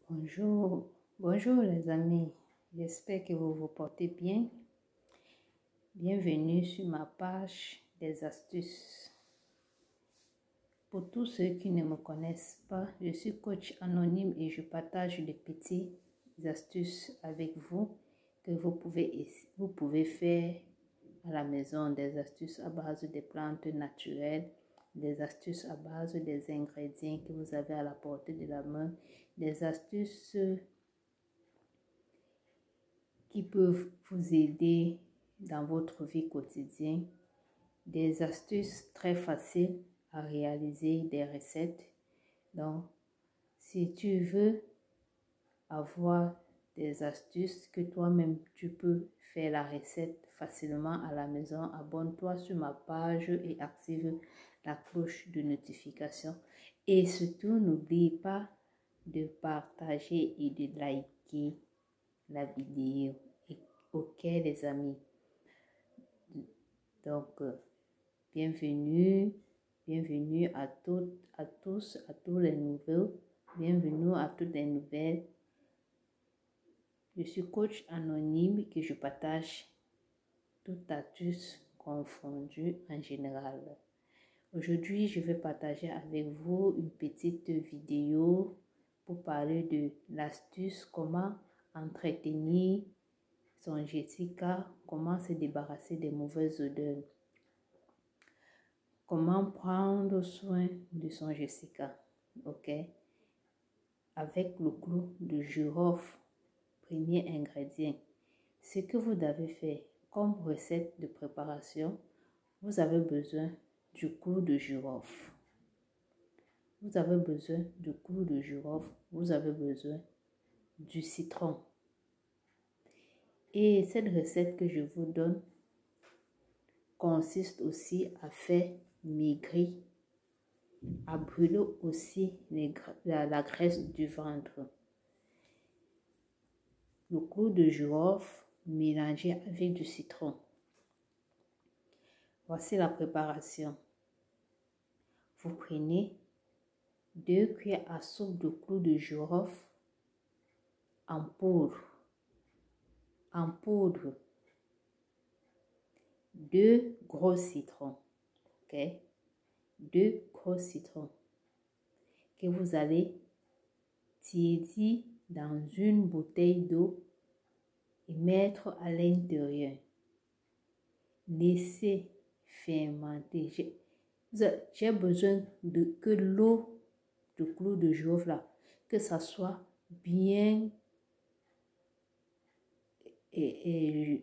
Bonjour, bonjour les amis, j'espère que vous vous portez bien. Bienvenue sur ma page des astuces. Pour tous ceux qui ne me connaissent pas, je suis coach anonyme et je partage des petites astuces avec vous que vous pouvez faire à la maison, des astuces à base des plantes naturelles, des astuces à base des ingrédients que vous avez à la portée de la main, des astuces qui peuvent vous aider dans votre vie quotidienne, des astuces très faciles à réaliser, des recettes. Donc, si tu veux avoir des astuces que toi-même tu peux faire la recette facilement à la maison, abonne-toi sur ma page et active la cloche de notification. Et surtout, n'oublie pas de partager et de liker la vidéo. Ok les amis, donc bienvenue à toutes, à tous, à tous les nouveaux, bienvenue à toutes les nouvelles. Je suis coach anonyme que je partage toutes astuces confondues en général. Aujourd'hui, je vais partager avec vous une petite vidéo pour parler de l'astuce comment entretenir son Jessica, comment se débarrasser des mauvaises odeurs, comment prendre soin de son Jessica, ok, avec le clou de girofle, premier ingrédient. Ce que vous devez faire comme recette de préparation, vous avez besoin du clou de girofle. Vous avez besoin du clou de girofle, vous avez besoin du citron. Et cette recette que je vous donne consiste aussi à faire maigrir, à brûler aussi la graisse du ventre. Le clou de girofle mélangé avec du citron. Voici la préparation. Vous prenez 2 cuillères à soupe de clou de girofle en poudre. 2 gros citrons, ok, 2 gros citrons que vous allez tiédir dans une bouteille d'eau et mettre à l'intérieur. Laissez fermenter. J'ai besoin que l'eau de clou de girofle là, que ça soit bien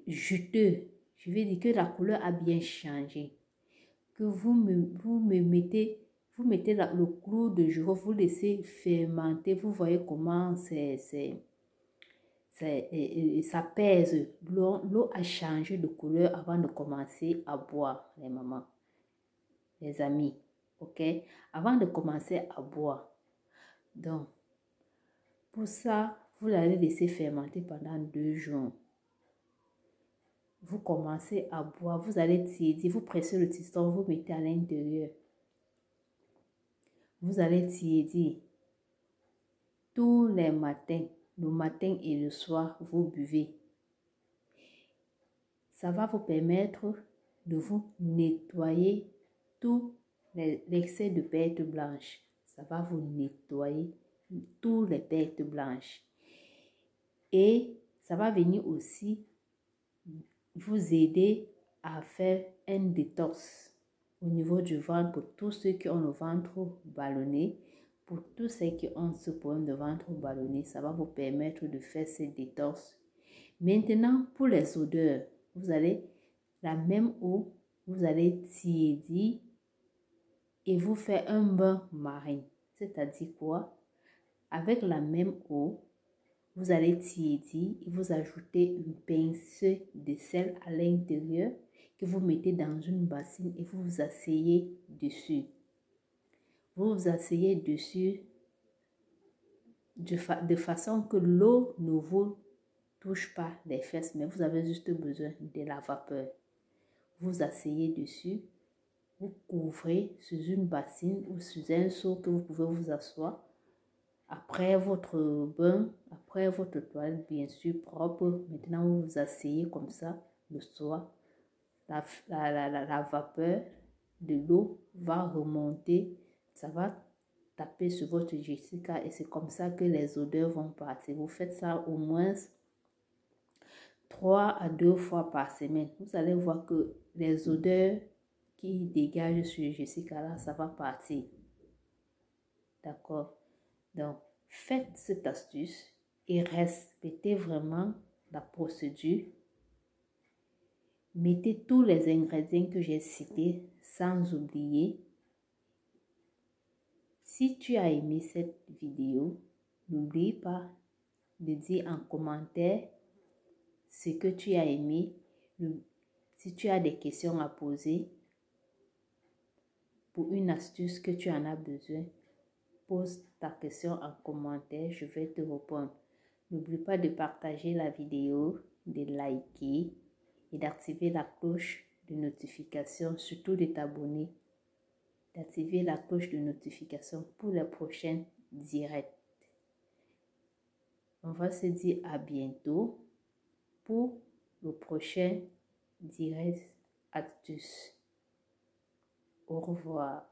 juteux. Je veux dire que la couleur a bien changé. Que vous mettez le clou de girofle, vous laissez fermenter. Vous voyez comment ça pèse. L'eau a changé de couleur avant de commencer à boire, les mamans, les amis. Ok? Avant de commencer à boire. Donc, pour ça, vous allez laisser fermenter pendant 2 jours. Vous commencez à boire, vous allez tiédir, vous pressez le tisson, vous mettez à l'intérieur. Vous allez tiédir. Tous les matins, le matin et le soir, vous buvez. Ça va vous permettre de vous nettoyer tout l'excès de pertes blanches. Ça va vous nettoyer tous les pertes blanches. Et ça va venir aussi vous aider à faire un détox au niveau du ventre pour tous ceux qui ont le ventre ballonné. Pour tous ceux qui ont ce problème de ventre ballonné, ça va vous permettre de faire ce détox. Maintenant, pour les odeurs, vous allez la même eau, vous allez tiédir et vous faire un bain marin. C'est-à-dire quoi? Avec la même eau, vous allez tiédir et vous ajoutez une pincée de sel à l'intérieur que vous mettez dans une bassine et vous vous asseyez dessus. Vous vous asseyez dessus de façon que l'eau ne vous touche pas les fesses, mais vous avez juste besoin de la vapeur. Vous asseyez dessus, vous couvrez sous une bassine ou sous un seau que vous pouvez vous asseoir Après votre bain, après votre toilette bien sûr propre, maintenant vous vous asseyez comme ça le soir. La vapeur de l'eau va remonter, ça va taper sur votre Jessica et c'est comme ça que les odeurs vont partir. Vous faites ça au moins 3 à 2 fois par semaine. Vous allez voir que les odeurs qui dégagent sur Jessica là, ça va partir. D'accord? Donc, faites cette astuce et respectez vraiment la procédure. Mettez tous les ingrédients que j'ai cités sans oublier. Si tu as aimé cette vidéo, n'oublie pas de dire en commentaire ce que tu as aimé. Si tu as des questions à poser pour une astuce que tu en as besoin, pose ta question en commentaire, je vais te répondre. N'oublie pas de partager la vidéo, de liker et d'activer la cloche de notification, surtout de t'abonner, d'activer la cloche de notification pour les prochains directs. On va se dire à bientôt pour le prochain direct astuce. Au revoir.